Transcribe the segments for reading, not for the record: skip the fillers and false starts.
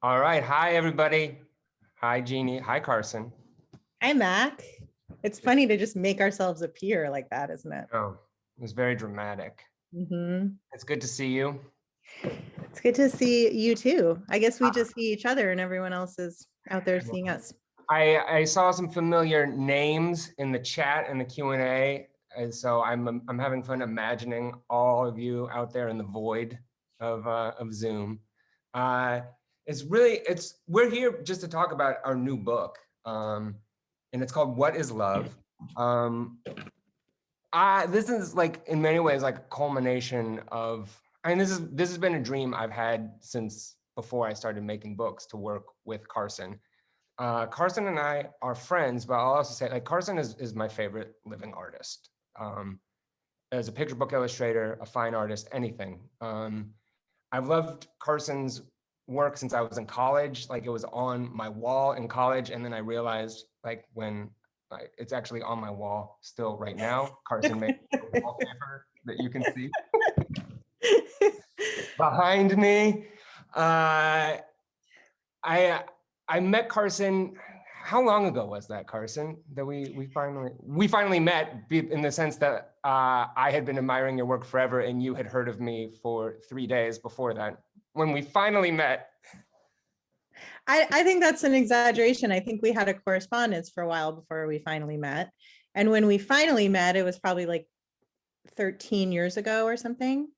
All right. Hi, everybody. Hi, Jeannie. Hi, Carson. Hi, Mac. It's funny to just make ourselves appear like that, isn't it? Oh, it was very dramatic. It's good to see you. It's good to see you too. I guess we just see each other and everyone else is out there seeing us. I saw some familiar names in the chat and the Q&A, and so I'm having fun imagining all of you out there in the void of Zoom. We're here just to talk about our new book, and it's called What is Love? This is like in many ways like a culmination of, this has been a dream I've had since before I started making books, to work with Carson. Carson and I are friends, but I'll also say like Carson is my favorite living artist. As a picture book illustrator, a fine artist, anything. I've loved Carson's work since I was in college. Like, it was on my wall in college, and then I realized, like, it's actually on my wall still right now. Carson made a wallpaper that you can see behind me. I met Carson. How long ago was that, Carson? That we finally met, in the sense that I had been admiring your work forever, and you had heard of me for 3 days before that. When we finally met. I think that's an exaggeration. I think we had a correspondence for a while before we finally met. And when we finally met, it was probably like 13 years ago or something.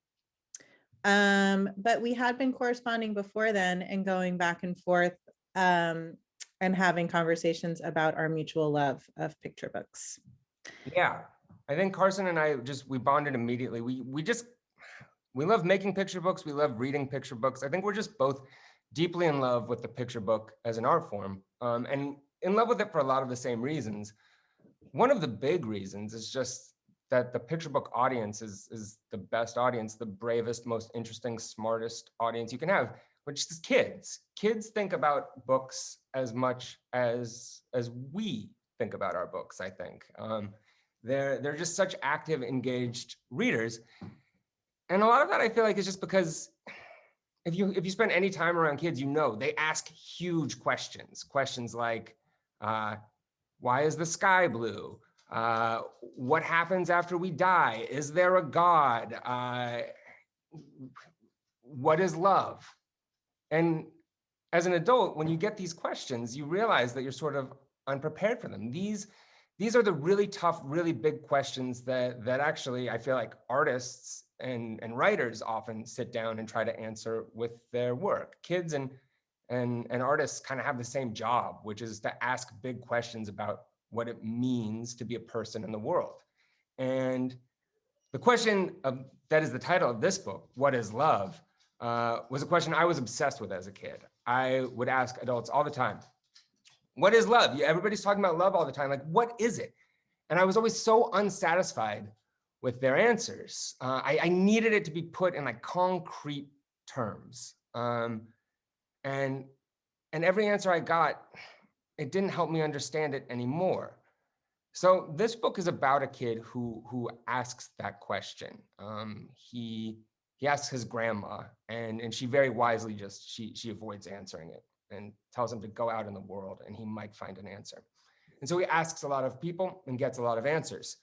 But we had been corresponding before then and going back and forth and having conversations about our mutual love of picture books. Yeah, I think Carson and I we bonded immediately. We love making picture books. We love reading picture books. I think we're just both deeply in love with the picture book as an art form, and in love with it for a lot of the same reasons. One of the big reasons is just that the picture book audience is the best audience, the bravest, most interesting, smartest audience you can have, which is kids. Kids think about books as much as we think about our books, I think. They're just such active, engaged readers. And a lot of that, I feel like, is just because if you spend any time around kids, they ask huge questions like, why is the sky blue? What happens after we die? Is there a God? What is love? And as an adult, when you get these questions, you realize that you're sort of unprepared for them. These are the really tough, really big questions that actually I feel like artists and writers often sit down and try to answer with their work. Kids and artists kind of have the same job, which is to ask big questions about what it means to be a person in the world. And the question that is the title of this book, What is Love, was a question I was obsessed with as a kid. I would ask adults all the time, what is love? Everybody's talking about love all the time. Like, what is it? And I was always so unsatisfied with their answers. I needed it to be put in like concrete terms. And every answer I got, it didn't help me understand it anymore. So this book is about a kid who asks that question. He asks his grandma, and she very wisely she avoids answering it and tells him to go out in the world and he might find an answer. And so he asks a lot of people and gets a lot of answers.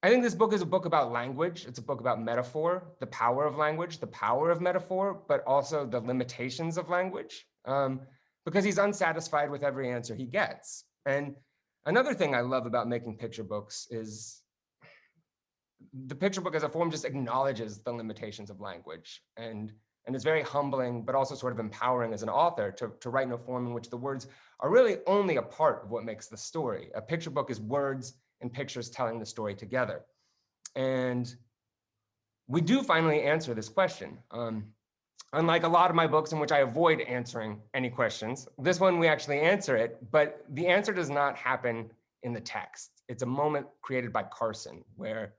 I think this book is a book about language. It's a book about metaphor, the power of language, the power of metaphor, but also the limitations of language, because he's unsatisfied with every answer he gets. And another thing I love about making picture books is the picture book as a form just acknowledges the limitations of language. And it's very humbling, but also sort of empowering as an author to write in a form in which the words are really only a part of what makes the story. A picture book is words and pictures telling the story together. And we do finally answer this question. Unlike a lot of my books in which I avoid answering any questions, this one we actually answer it, but the answer does not happen in the text. It's a moment created by Carson where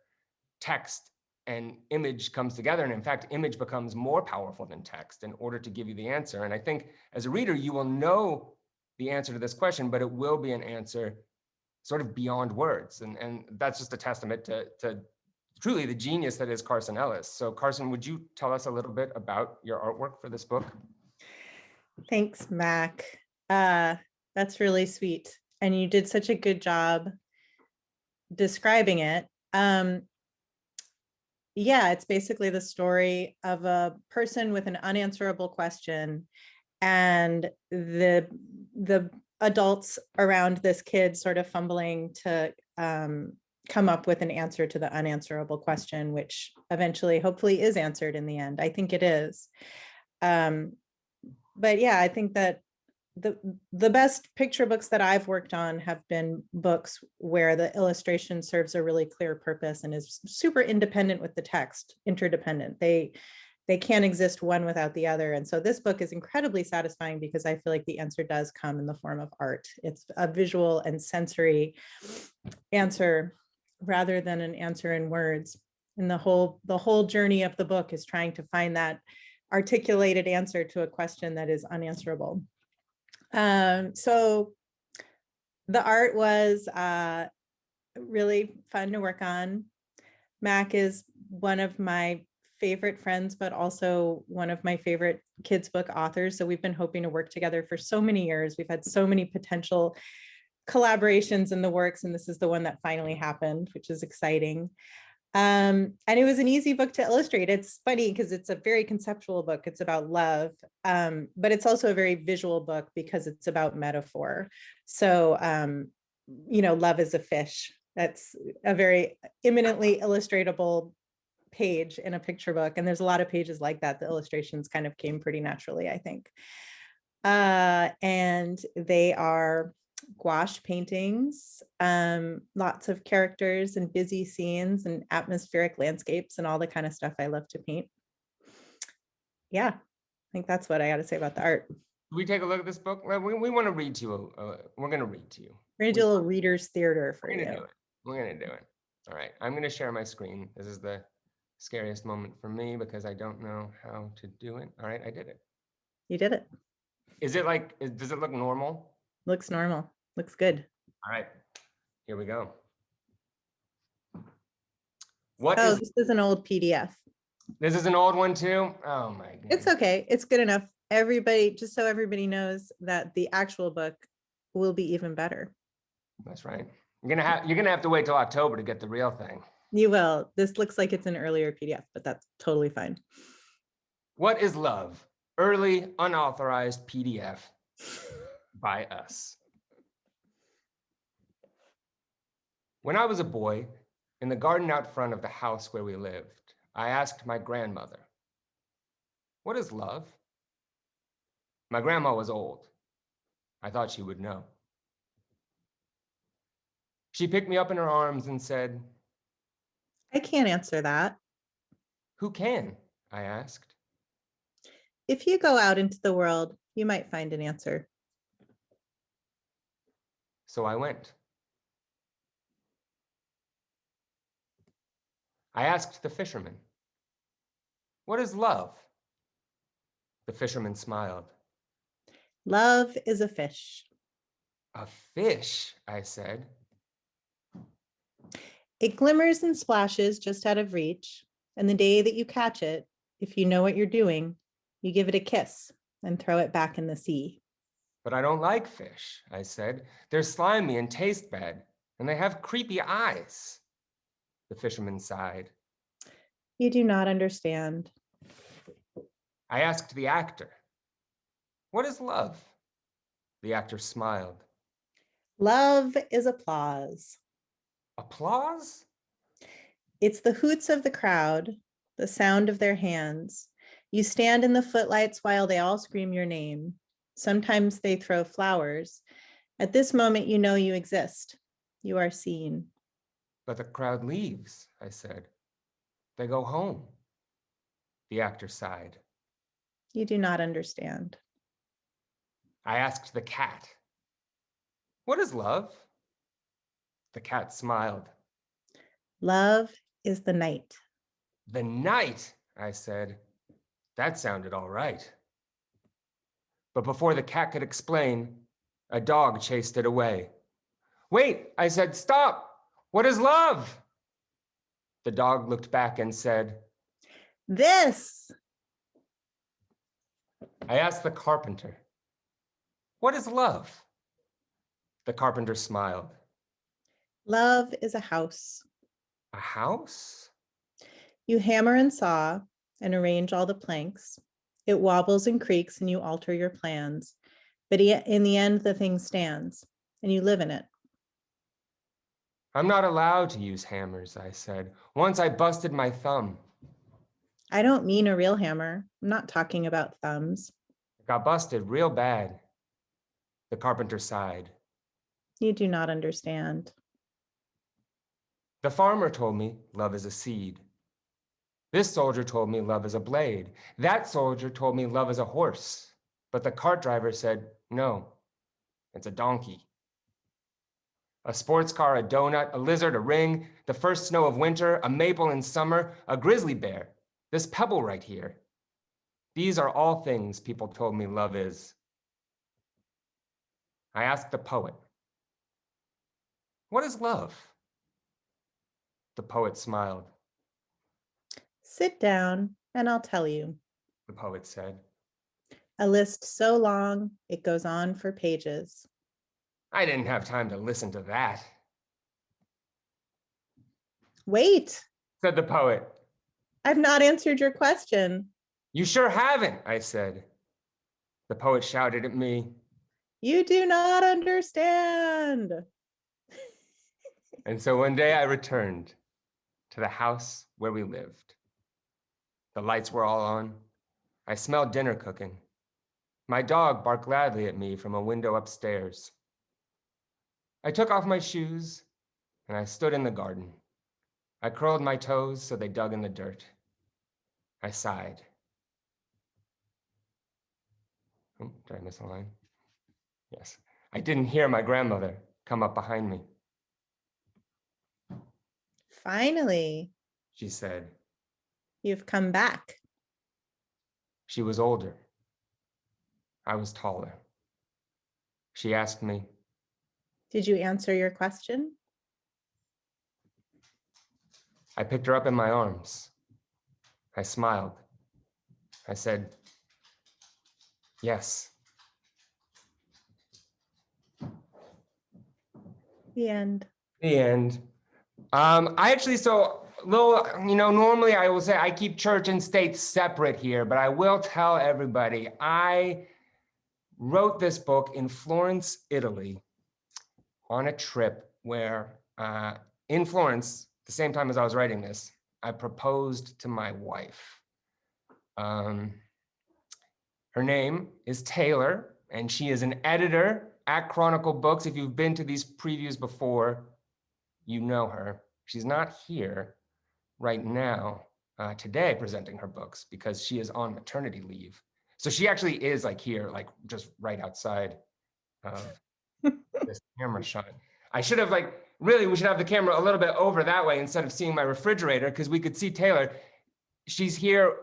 text and image comes together. And in fact, image becomes more powerful than text in order to give you the answer. And I think as a reader, you will know the answer to this question, but it will be an answer sort of beyond words. And that's just a testament to truly the genius that is Carson Ellis. So Carson, would you tell us a little bit about your artwork for this book? Thanks, Mac. That's really sweet. And you did such a good job describing it. Yeah, it's basically the story of a person with an unanswerable question, and the adults around this kid sort of fumbling to come up with an answer to the unanswerable question, which eventually hopefully is answered in the end. I think it is. But yeah, I think that the best picture books that I've worked on have been books where the illustration serves a really clear purpose and is super independent with the text, interdependent. They can't exist one without the other. And so this book is incredibly satisfying because I feel like the answer does come in the form of art. It's a visual and sensory answer rather than an answer in words. And the whole journey of the book is trying to find that articulated answer to a question that is unanswerable. So the art was really fun to work on. Mac is one of my favorite friends, but also one of my favorite kids book authors. So we've been hoping to work together for so many years. We've had so many potential collaborations in the works, and this is the one that finally happened, which is exciting. And it was an easy book to illustrate. It's funny because it's a very conceptual book. It's about love, but it's also a very visual book because it's about metaphor. So, love is a fish. That's a very eminently illustratable page in a picture book. And there's a lot of pages like that. The illustrations kind of came pretty naturally, I think. And they are gouache paintings, lots of characters and busy scenes and atmospheric landscapes and all the kind of stuff I love to paint. Yeah, I think that's what I got to say about the art. We take a look at this book. We want to read to you. We're going to read to you. We're going to do a little reader's theater for you. We're going to do it. All right. I'm going to share my screen. This is the scariest moment for me because I don't know how to do it. All right. I did it. You did it. Is it does it look normal? Looks normal. Looks good. All right. Here we go. This is an old PDF. This is an old one too? Oh my goodness. It's okay. It's good enough. Everybody, just so everybody knows that the actual book will be even better. That's right. You're gonna have to wait till October to get the real thing. You will. This looks like it's an earlier PDF, but that's totally fine. What is Love? Early unauthorized PDF by us. When I was a boy, in the garden out front of the house where we lived, I asked my grandmother, "What is love?" My grandma was old. I thought she would know. She picked me up in her arms and said, "I can't answer that." "Who can?" I asked. "If you go out into the world, you might find an answer." So I went. I asked the fisherman, "What is love?" The fisherman smiled. "Love is a fish." "A fish," I said. "It glimmers and splashes just out of reach, and the day that you catch it, if you know what you're doing, you give it a kiss and throw it back in the sea." "But I don't like fish," I said. "They're slimy and taste bad, and they have creepy eyes." The fisherman sighed. "You do not understand." I asked the actor, "What is love?" The actor smiled. "Love is applause." Applause? "It's the hoots of the crowd, the sound of their hands. You stand in the footlights while they all scream your name. Sometimes they throw flowers. At this moment, you know you exist. You are seen." "But the crowd leaves," I said. "They go home." The actor sighed. "You do not understand." I asked the cat, "What is love?" The cat smiled. "Love is the night." "The night," I said. That sounded all right. But before the cat could explain, a dog chased it away. "Wait," I said, "stop. What is love?" The dog looked back and said, "This." I asked the carpenter, What is love? The carpenter smiled. Love is a house. A house? You hammer and saw and arrange all the planks. It wobbles and creaks and you alter your plans. But in the end, the thing stands and you live in it. I'm not allowed to use hammers, I said. Once I busted my thumb. I don't mean a real hammer. I'm not talking about thumbs. It got busted real bad. The carpenter sighed. You do not understand. The farmer told me love is a seed. This soldier told me love is a blade. That soldier told me love is a horse. But the cart driver said, no, it's a donkey. A sports car, a donut, a lizard, a ring, the first snow of winter, a maple in summer, a grizzly bear, this pebble right here. These are all things people told me love is. I asked the poet, what is love? The poet smiled. Sit down and I'll tell you. The poet said. A list so long, it goes on for pages. I didn't have time to listen to that. Wait, Said the poet. I've not answered your question. You sure haven't, I said. The poet shouted at me. You do not understand. And so one day I returned to the house where we lived. The lights were all on. I smelled dinner cooking. My dog barked gladly at me from a window upstairs. I took off my shoes and I stood in the garden. I curled my toes so they dug in the dirt. I sighed. Oh, did I miss a line? Yes. I didn't hear my grandmother come up behind me. Finally, She said. you've come back. She was older. I was taller. She asked me, Did you answer your question? I picked her up in my arms. I smiled. I said, yes. The end. The end. I actually, normally I will say I keep church and state separate here, but I will tell everybody, I wrote this book in Florence, Italy, on a trip where in Florence, the same time as I was writing this, I proposed to my wife. Her name is Taylor, and she is an editor at Chronicle Books. If you've been to these previews before, you know her. She's not here right now today presenting her books because she is on maternity leave. So she actually is like here, like just right outside of this camera shot. I should have we should have the camera a little bit over that way instead of seeing my refrigerator because we could see Taylor. She's here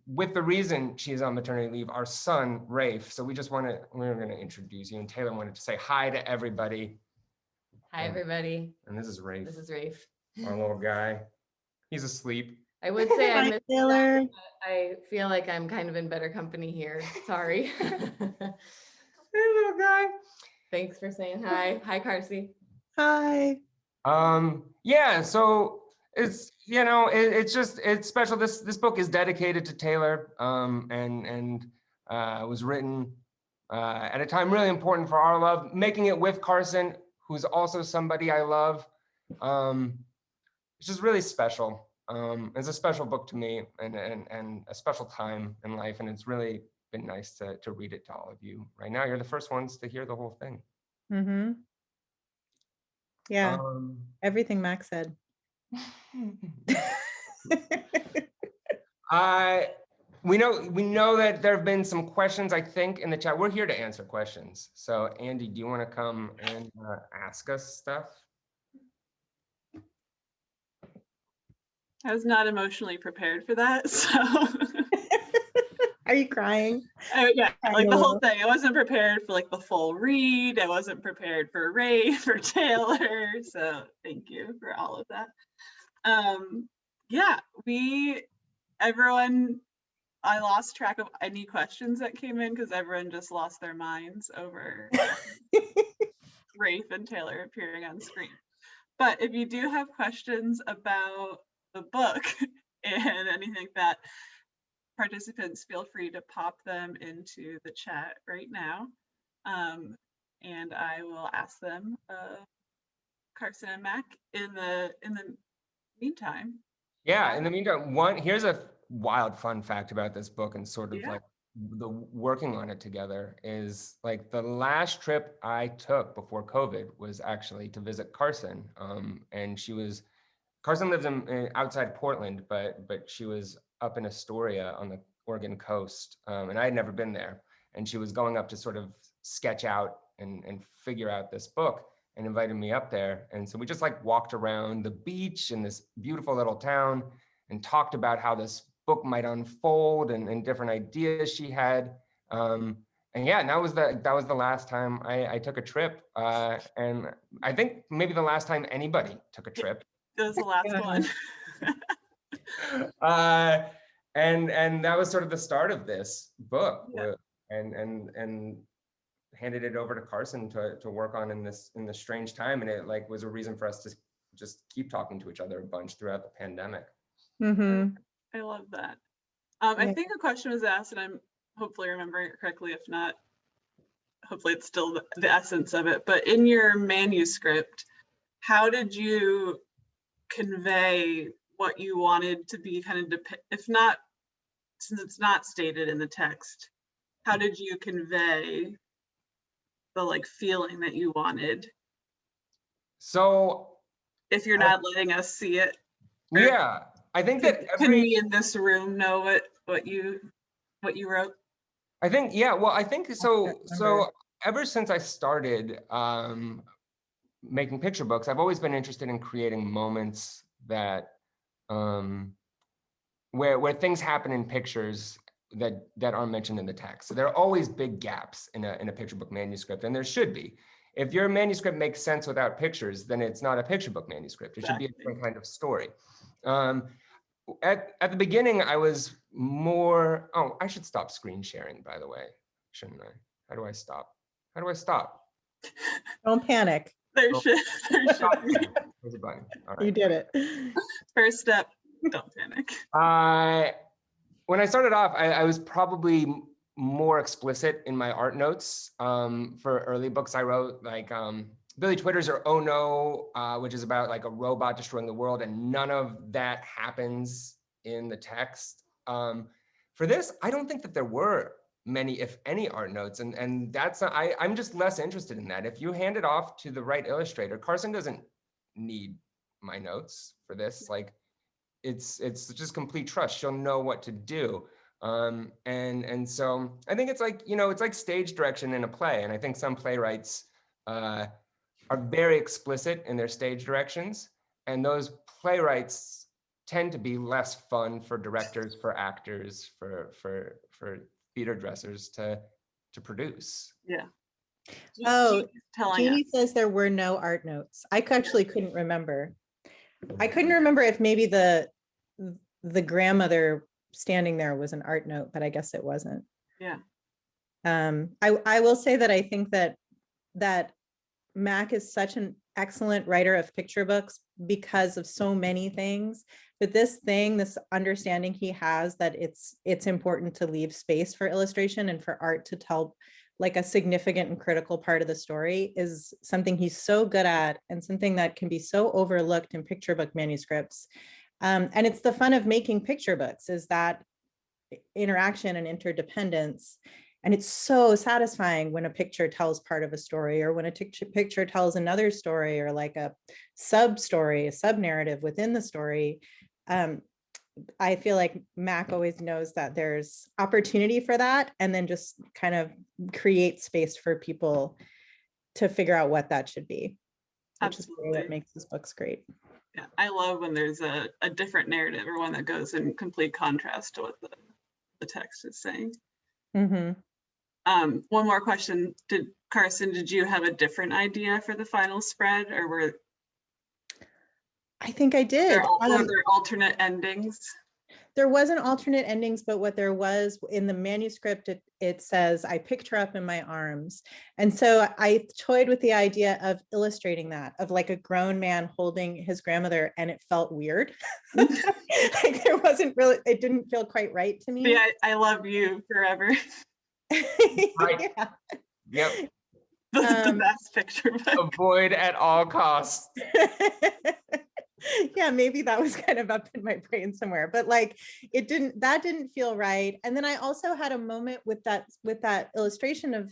with the reason she's on maternity leave, our son, Rafe. So we were gonna introduce you, and Taylor wanted to say hi to everybody. Hi, everybody. And this is Rafe. This is Rafe. Our little guy. He's asleep. I would say I Hi, miss Taylor. that, but I feel like I'm kind of in better company here. Sorry. Hey, little guy. Thanks for saying hi. Hi, Carson. Hi. Yeah, so it's special. This book is dedicated to Taylor, and was written at a time really important for our love, making it with Carson, who's also somebody I love. It's just really special. It's a special book to me and a special time in life. And it's really been nice to read it to all of you right now. You're the first ones to hear the whole thing. Mm-hmm. Yeah, everything Max said. We know that there have been some questions, I think, in the chat. We're here to answer questions. So Andy, do you want to come and ask us stuff? I was not emotionally prepared for that, so. Are you crying? Yeah, like the whole thing. I wasn't prepared for like the full read. I wasn't prepared for Ray, for Taylor. So thank you for all of that. Yeah, everyone I lost track of any questions that came in because everyone just lost their minds over Rafe and Taylor appearing on screen. But if you do have questions about the book and anything like that, participants feel free to pop them into the chat right now. And I will ask them, Carson and Mac, in the meantime. Yeah, in the meantime, here's a wild fun fact about this book and sort of Yeah. like the working on it together is like the last trip I took before COVID was actually to visit Carson. And Carson lives in outside Portland, but she was up in Astoria on the Oregon coast. And I had never been there. And she was going up to sort of sketch out and figure out this book, and invited me up there. And so we just like walked around the beach in this beautiful little town and talked about how this book might unfold and different ideas she had. And yeah, and that was the last time I took a trip. And I think maybe the last time anybody took a trip. That was the last one. And that was sort of the start of this book. Yeah. And handed it over to Carson to work on in this strange time, and it like was a reason for us to just keep talking to each other a bunch throughout the pandemic. Mm-hmm. I love that. I Yeah. think a question was asked, and I'm hopefully remembering it correctly. If not, hopefully it's still the essence of it. But in your manuscript, how did you convey what you wanted to be kind of, if not, since it's not stated in the text, how did you convey the like feeling that you wanted? So If you're not letting us see it, yeah, I think that can we in this room know what you wrote? I think, yeah, well, I think so. So remember. ever since I started making picture books, I've always been interested in creating moments that where things happen in pictures that aren't mentioned in the text. So there are always big gaps in a picture book manuscript, and there should be. If your manuscript makes sense without pictures, then it's not a picture book manuscript. It should be a different kind of story. At the beginning, I was more, oh, I should stop screen sharing, by the way, shouldn't I? How do I stop? How do I stop? Don't panic. There Oh. should There's a button. All right. You did it. first step, don't panic. When I started off, I was probably more explicit in my art notes for early books I wrote, like Billy Twitter's or Oh No, which is about like a robot destroying the world, and none of that happens in the text. For this, I don't think that there were many, if any, art notes, and that's I'm just less interested in that. If you hand it off to the right illustrator, Carson doesn't need my notes for this. Like, it's just complete trust. She'll know what to do. And so I think it's like, it's like stage direction in a play. And I think some playwrights are very explicit in their stage directions. And those playwrights tend to be less fun for directors, for actors, for theater dressers to produce. Yeah. Oh, telling Jeannie us. says there were no art notes. I actually couldn't remember. I couldn't remember if maybe the grandmother standing there was an art note, but I guess it wasn't. Yeah. I will say that I think that Mac is such an excellent writer of picture books because of so many things, but this understanding he has that it's important to leave space for illustration and for art to tell like a significant and critical part of the story is something he's so good at, and something that can be so overlooked in picture book manuscripts. And it's the fun of making picture books, is that interaction and interdependence. And it's so satisfying when a picture tells part of a story, or when a picture tells another story, or like a sub story, a sub narrative within the story. I feel like Mac always knows that there's opportunity for that, and then just kind of create space for people to figure out what that should be. Which Absolutely. is what makes his books great. Yeah, I love when there's a different narrative, or one that goes in complete contrast to what the text is saying. Mm-hmm. One more question. Carson, did you have a different idea for the final spread, or were I think I did. there alternate endings? there wasn't alternate endings, but what there was in the manuscript, it says, I picked her up in my arms. And so I toyed with the idea of illustrating that, of like a grown man holding his grandmother, and it felt weird. Like there wasn't really, it didn't feel quite right to me. Yeah, I love you forever. Right. Yeah. Yep. The best picture book. Avoid at all costs. Yeah, maybe that was kind of up in my brain somewhere, but like that didn't feel right. And then I also had a moment with that illustration of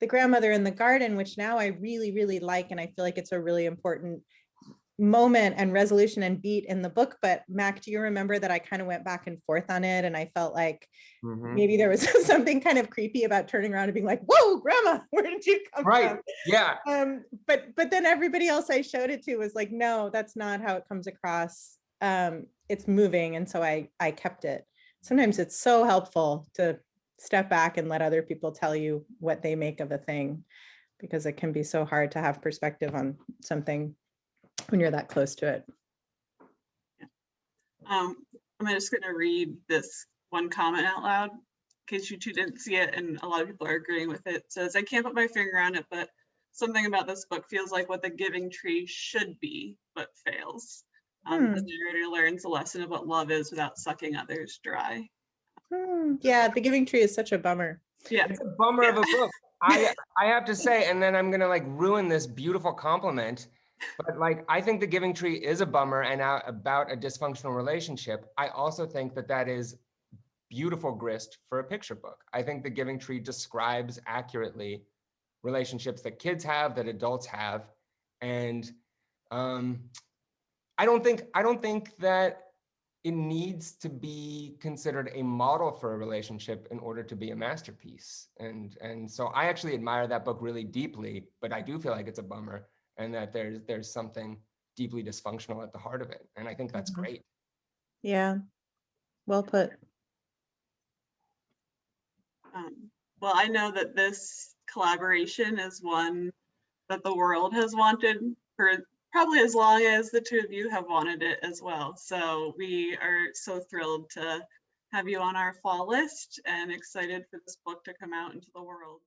the grandmother in the garden, which now I really, really like. And I feel like it's a really important moment and resolution and beat in the book. But Mac, do you remember that I kind of went back and forth on it? And I felt like maybe there was something kind of creepy about turning around and being like, whoa, grandma, where did you come Right. from? Yeah. But then everybody else I showed it to was like, no, that's not how it comes across. It's moving. And so I kept it. Sometimes it's so helpful to step back and let other people tell you what they make of a thing, because it can be so hard to have perspective on something when you're that close to it. I'm just going to read this one comment out loud in case you two didn't see it, and a lot of people are agreeing with it. It says, I can't put my finger on it, but something about this book feels like what The Giving Tree should be, but fails. The narrator learns a lesson of what love is without sucking others dry. Yeah, The Giving Tree is such a bummer. Yeah, It's a bummer of a book. I have to say, and then I'm gonna like ruin this beautiful compliment, but like I think The Giving Tree is a bummer and about a dysfunctional relationship. I also think that is beautiful grist for a picture book. I think The Giving Tree describes accurately relationships that kids have, that adults have, and I don't think that it needs to be considered a model for a relationship in order to be a masterpiece. And so I actually admire that book really deeply, but I do feel like it's a bummer and that there's something deeply dysfunctional at the heart of it. And I think that's great. Yeah, well put. Well, I know that this collaboration is one that the world has wanted for probably as long as the two of you have wanted it as well. So we are so thrilled to have you on our fall list and excited for this book to come out into the world.